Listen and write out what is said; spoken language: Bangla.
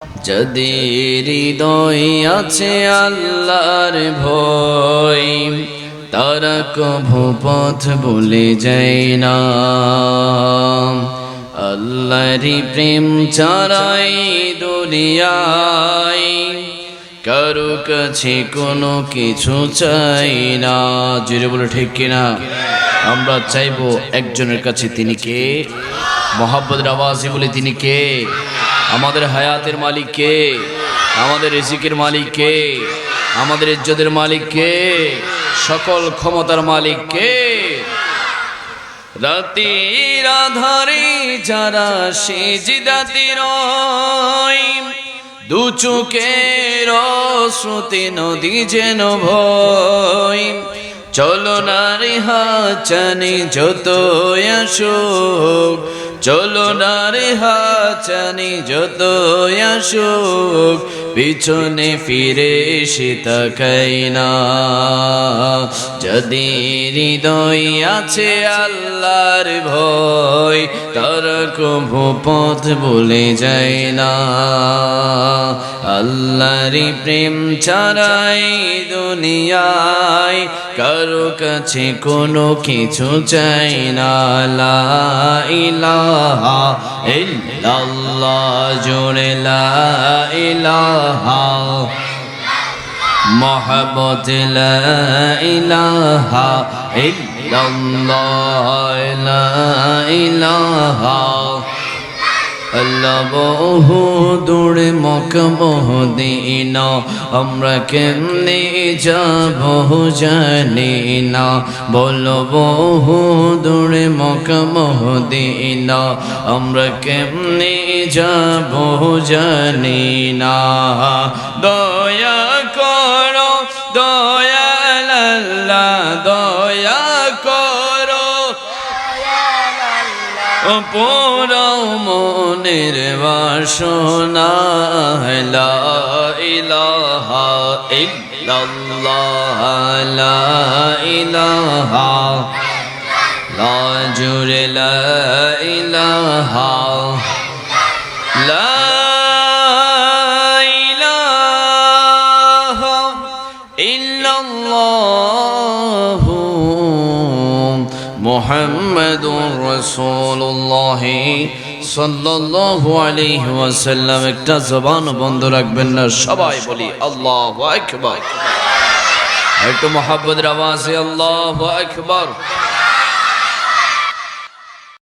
যদি হৃদয় আছে আল্লাহর ভয়, তারা কভু পথ ভুলে যায় না। আল্লাহরই প্রেম ছাড়াই দুনিয়ায় কারো কাছে কোনো কিছু চাই না। জোরে বলে ঠিক কিনা? আমরা চাইবো একজনের কাছে, তিনি কে? মোহাব্বতের আওয়াজে বলে তিনি কে? আমাদের হায়াতের মালিক কে? আমাদের রিজিকের মালিক কে? আমাদের ইজ্জতের মালিক কে? সকল ক্ষমতার মালিক কে? রাতের আধারে যারা সিজদাতে রয়, দু চোখের শ্রুতি নদী যেন ভয়। চলো না রে হাজানি যত আসুক, চলো না রে হাজানি যত আসুক, পিছনে ফিরে সে তাকাই না। যদি হৃদয় আছে আল্লাহর ভয়, তারা কভু পথ ভুলে যায় না। আল্লাহরই প্রেম ছাড়াই দুনিয়ায় কারো কাছে কোনো কিছু চাই না। লা ইলাহা ইল্লাল্লাহ, জোরে লা ইলাহা, মোহাব্বত লা ইলাহা ইল্লাল্লাহ, লা ইলাহা। আল্লাহ বহু দূরে মক্কা মদিনা, আমরা কেমনে যাব জানি না। বলো বহু দূরে মক্কা মদিনা, আমরা কেমনে যাব জানি না। দয়া করো দয়াল আল্লাহ, দয়া করো পোড়াও মনের বাসনা। লা ইলাহা ইল্লাল্লাহ, লা ইলাহা, লা জোরে লা ইলাহা, লা ইলাহা ইল্লাল্লাহ মুহাম্মাদুর রাসূলুল্লাহ সাল্লাল্লাহু আলাইহি ওয়াসাল্লাম। একটা জবান বন্ধ রাখবেন না, সবাই বলি আল্লাহু আকবার। একটু মুহাব্বতের আওয়াজে আল্লাহু আকবার।